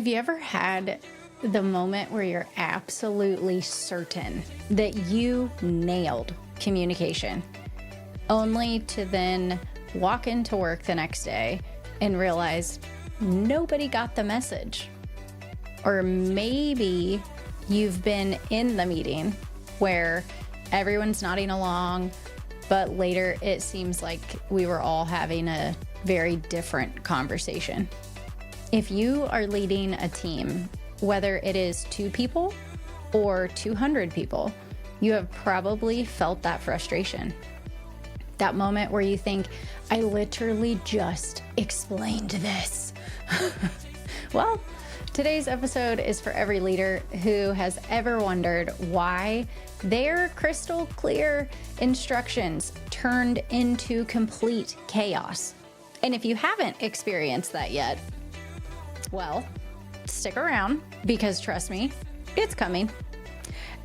Have you ever had the moment where you're absolutely certain that you nailed communication, only to then walk into work the next day and realize nobody got the message? Or maybe you've been in the meeting where everyone's nodding along, but later it seems like we were all having a very different conversation. If you are leading a team, whether it is 2 people or 200 people, you have probably felt that frustration. That moment where you think, I literally just explained this. Well, today's episode is for every leader who has ever wondered why their crystal clear instructions turned into complete chaos. And if you haven't experienced that yet, well, stick around, because trust me, it's coming.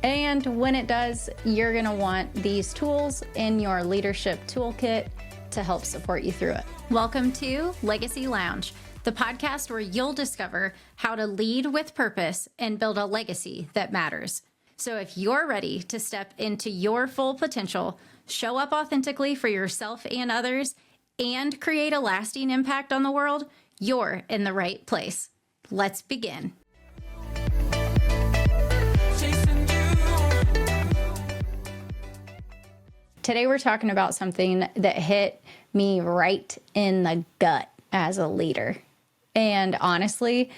And when it does, you're going to want these tools in your leadership toolkit to help support you through it. Welcome to Legacy Lounge, the podcast where you'll discover how to lead with purpose and build a legacy that matters. So if you're ready to step into your full potential, show up authentically for yourself and others, and create a lasting impact on the world, you're in the right place. Let's begin. Today we're talking about something that hit me right in the gut as a leader. And honestly,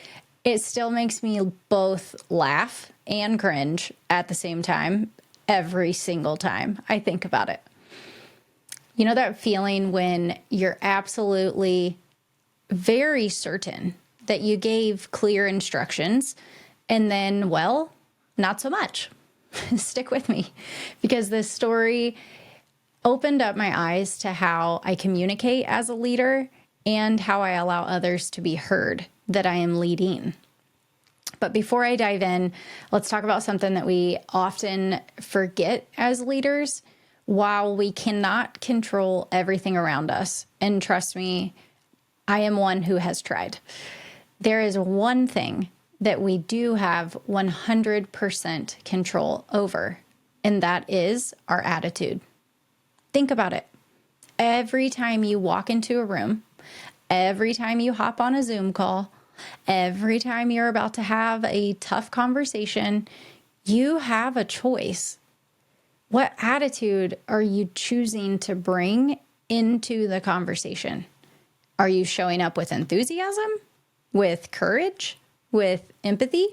it still makes me both laugh and cringe at the same time every single time I think about it. You know that feeling when you're absolutely very certain that you gave clear instructions and then, well, not so much. Stick with me, because this story opened up my eyes to how I communicate as a leader and how I allow others to be heard that I am leading. But before I dive in, let's talk about something that we often forget as leaders. While we cannot control everything around us, and trust me, I am one who has tried, there is one thing that we do have 100% control over, and that is our attitude. Think about it. Every time you walk into a room, every time you hop on a Zoom call, every time you're about to have a tough conversation, you have a choice. What attitude are you choosing to bring into the conversation? Are you showing up with enthusiasm, with courage, with empathy?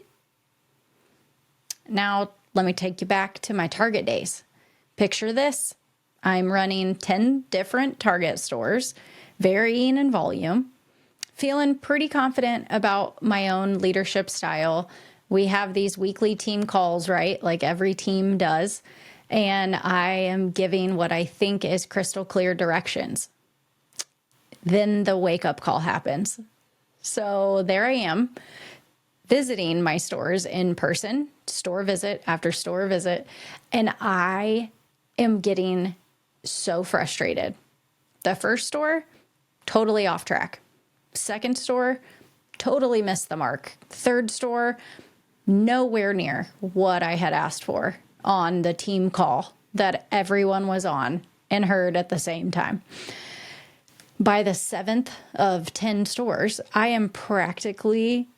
Now, let me take you back to my Target days. Picture this. I'm running 10 different Target stores, varying in volume, feeling pretty confident about my own leadership style. We have these weekly team calls, right? Like every team does. And I am giving what I think is crystal clear directions. Then the wake-up call happens. So there I am, visiting my stores in person, store visit after store visit, and I am getting so frustrated. The first store, totally off track. Second store, totally missed the mark. Third store, nowhere near what I had asked for on the team call that everyone was on and heard at the same time. By the 7th of 10 stores, I am practically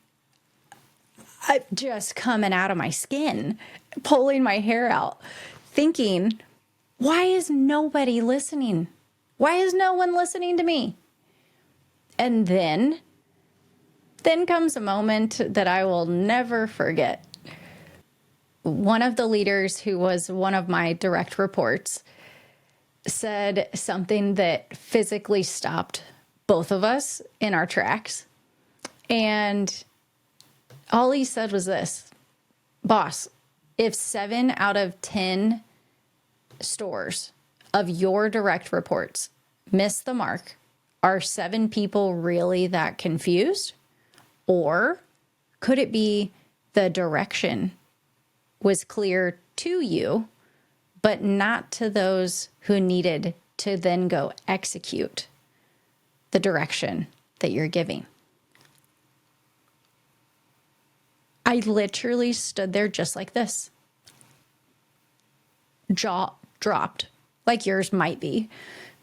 just coming out of my skin, pulling my hair out, thinking, why is nobody listening? Why is no one listening to me? And then comes a moment that I will never forget. One of the leaders who was one of my direct reports said something that physically stopped both of us in our tracks. And all he said was this: boss, if 7 out of 10 stores of your direct reports miss the mark, are 7 people really that confused? Or could it be the direction was clear to you, but not to those who needed to then go execute the direction that you're giving? I literally stood there just like this, jaw dropped, like yours might be,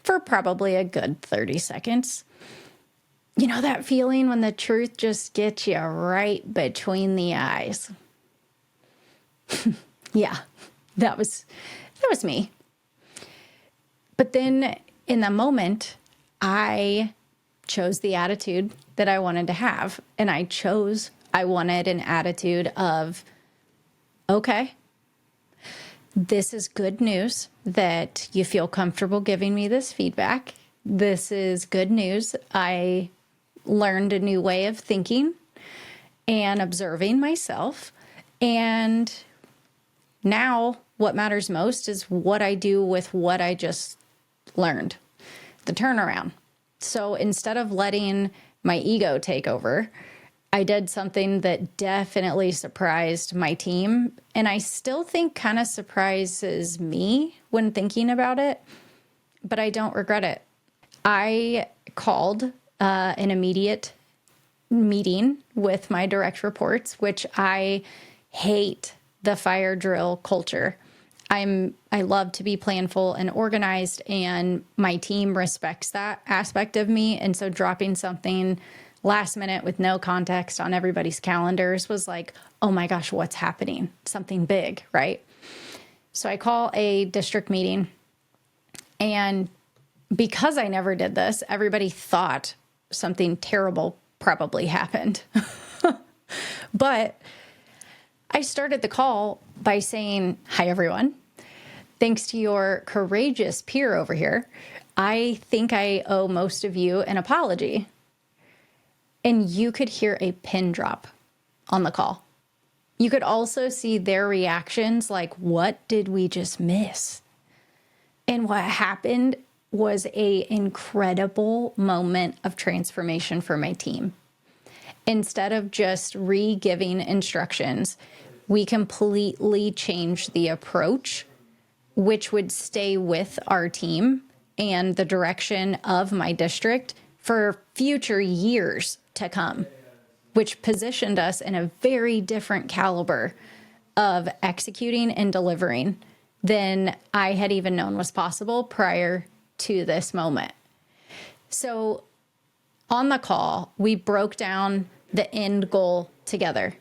for probably a good 30 seconds. You know that feeling when the truth just gets you right between the eyes? Yeah, that was me. But then in the moment, I chose the attitude that I wanted to have. And I wanted an attitude of, okay, this is good news that you feel comfortable giving me this feedback. This is good news. I learned a new way of thinking and observing myself. And now what matters most is what I do with what I just learned, the turnaround. So instead of letting my ego take over, I did something that definitely surprised my team. And I still think kind of surprises me when thinking about it, but I don't regret it. I called an immediate meeting with my direct reports, which I hate the fire drill culture. I love to be planful and organized, and my team respects that aspect of me. And so dropping something last minute with no context on everybody's calendars was like, oh my gosh, what's happening? Something big, right? So I call a district meeting, and because I never did this, everybody thought something terrible probably happened. But I started the call by saying, hi, everyone. Thanks to your courageous peer over here, I think I owe most of you an apology. And you could hear a pin drop on the call. You could also see their reactions like, what did we just miss? And what happened was an incredible moment of transformation for my team. Instead of just re-giving instructions, we completely changed the approach, which would stay with our team and the direction of my district for future years to come, which positioned us in a very different caliber of executing and delivering than I had even known was possible prior to this moment. So on the call, we broke down the end goal together.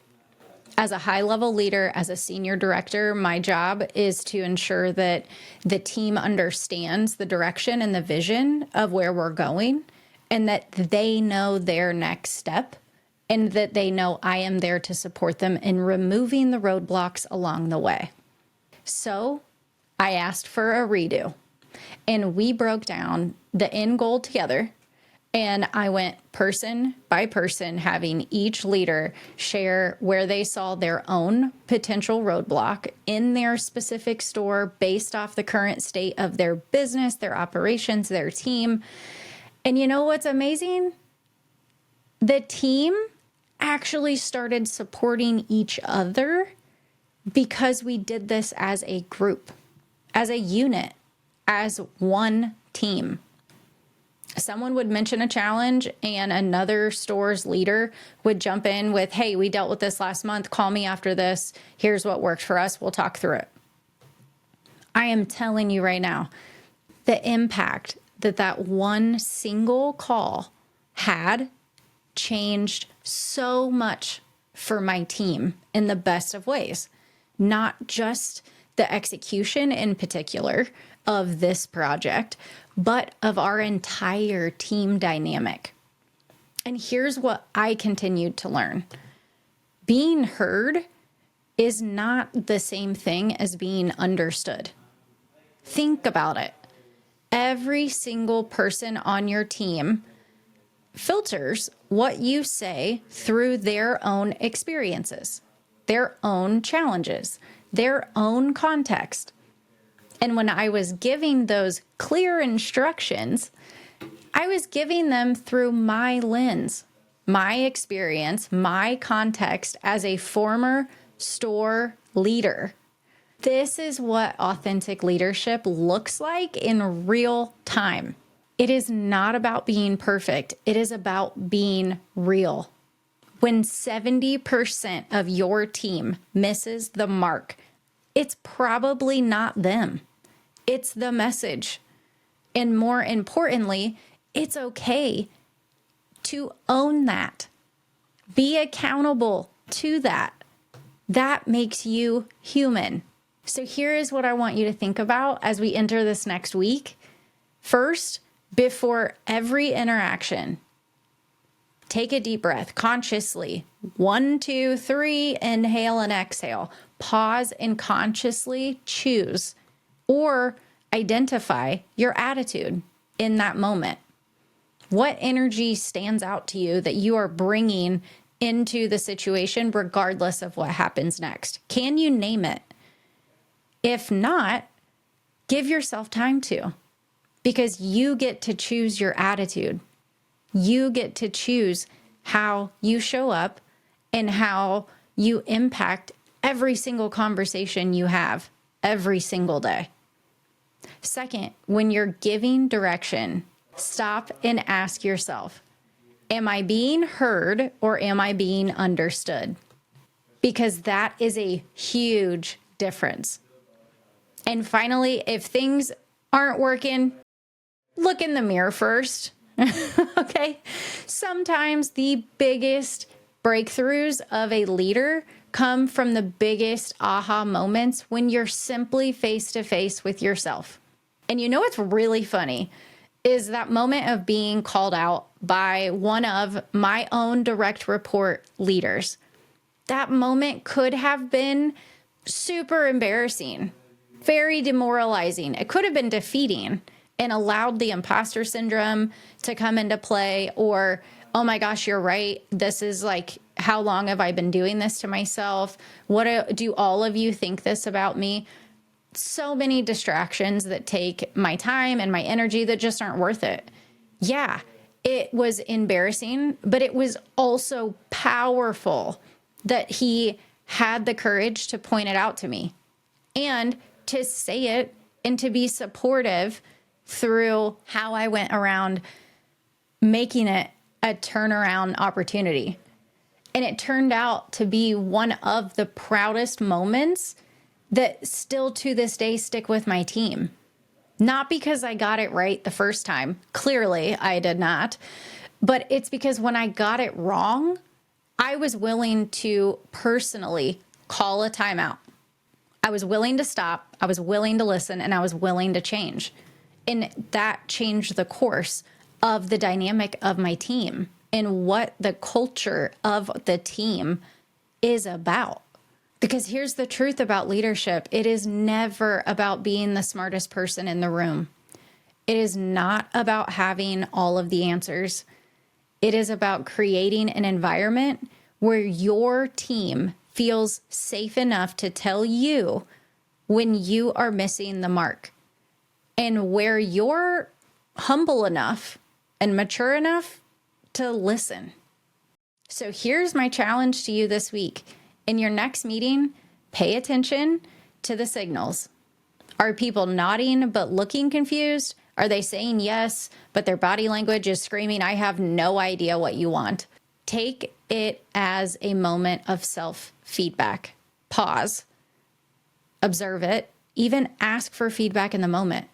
As a high-level leader, as a senior director, my job is to ensure that the team understands the direction and the vision of where we're going, and that they know their next step, and that they know I am there to support them in removing the roadblocks along the way. So I asked for a redo, and we broke down the end goal together. And I went person by person, having each leader share where they saw their own potential roadblock in their specific store based off the current state of their business, their operations, their team. And you know what's amazing? The team actually started supporting each other because we did this as a group, as a unit, as one team. Someone would mention a challenge and another store's leader would jump in with, hey, we dealt with this last month. Call me after this. Here's what worked for us. We'll talk through it. I am telling you right now, the impact that one single call had changed so much for my team in the best of ways. Not just the execution in particular of this project, but of our entire team dynamic. And here's what I continued to learn. Being heard is not the same thing as being understood. Think about it. Every single person on your team filters what you say through their own experiences, their own challenges, their own context. And when I was giving those clear instructions, I was giving them through my lens, my experience, my context as a former store leader. This is what authentic leadership looks like in real time. It is not about being perfect. It is about being real When 70% of your team misses the mark, it's probably not them. It's the message. And more importantly, it's okay to own that. Be accountable to that. That makes you human. So here is what I want you to think about as we enter this next week. First, before every interaction, take a deep breath consciously. 1, 2, 3, inhale and exhale. Pause and consciously choose or identify your attitude in that moment. What energy stands out to you that you are bringing into the situation regardless of what happens next? Can you name it? If not, give yourself time to, because you get to choose your attitude. You get to choose how you show up and how you impact every single conversation you have every single day. Second, when you're giving direction, stop and ask yourself, am I being heard or am I being understood? Because that is a huge difference. And finally, if things aren't working, look in the mirror first. Okay? Sometimes the biggest breakthroughs of a leader come from the biggest aha moments when you're simply face to face with yourself. And you know what's really funny is that moment of being called out by one of my own direct report leaders. That moment could have been super embarrassing, very demoralizing. It could have been defeating and allowed the imposter syndrome to come into play, or, oh my gosh, you're right. This is like, how long have I been doing this to myself? What do all of you think this about me? So many distractions that take my time and my energy that just aren't worth it. Yeah, it was embarrassing, but it was also powerful that he had the courage to point it out to me and to say it and to be supportive through how I went around making it a turnaround opportunity. And it turned out to be one of the proudest moments that still to this day stick with my team. Not because I got it right the first time. Clearly, I did not. But it's because when I got it wrong, I was willing to personally call a timeout. I was willing to stop. I was willing to listen, and I was willing to change. And that changed the course of the dynamic of my team and what the culture of the team is about. Because here's the truth about leadership. It is never about being the smartest person in the room. It is not about having all of the answers. It is about creating an environment where your team feels safe enough to tell you when you are missing the mark, and where you're humble enough and mature enough to listen. So here's my challenge to you this week. In your next meeting, pay attention to the signals. Are people nodding but looking confused? Are they saying yes, but their body language is screaming, I have no idea what you want? Take it as a moment of self-feedback. Pause. Observe it. Even ask for feedback in the moment.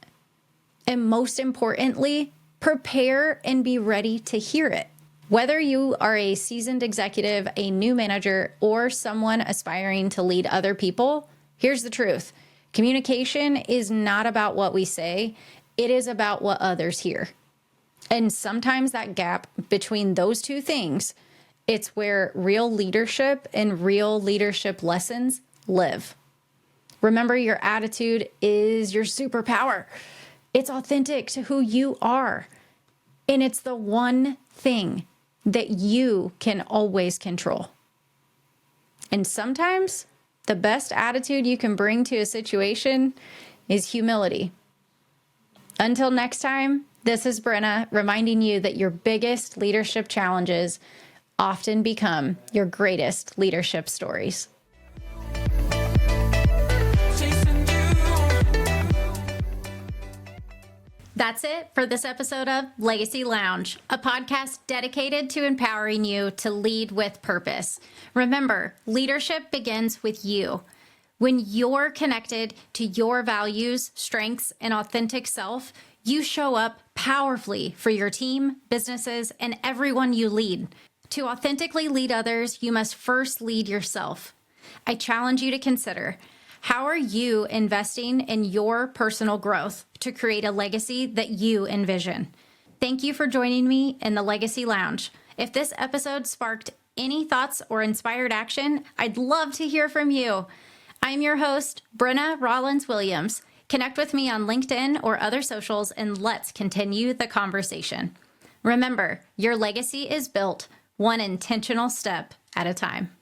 And most importantly, prepare and be ready to hear it. Whether you are a seasoned executive, a new manager, or someone aspiring to lead other people, here's the truth. Communication is not about what we say. It is about what others hear. And sometimes that gap between those two things, it's where real leadership and real leadership lessons live. Remember, your attitude is your superpower. It's authentic to who you are. And it's the one thing that you can always control. And sometimes the best attitude you can bring to a situation is humility. Until next time, this is Brin'na reminding you that your biggest leadership challenges often become your greatest leadership stories. That's That's it for this episode of Legacy Lounge, a podcast dedicated to empowering you to lead with purpose. Remember, leadership begins with you. When you're connected to your values, strengths, and authentic self, you show up powerfully for your team, businesses, and everyone you lead. To authentically lead others, you must first lead yourself. I challenge you to consider, how are you investing in your personal growth to create a legacy that you envision? Thank you for joining me in the Legacy Lounge. If this episode sparked any thoughts or inspired action, I'd love to hear from you. I'm your host, Brin'na Rollins-Williams. Connect with me on LinkedIn or other socials, and let's continue the conversation. Remember, your legacy is built one intentional step at a time.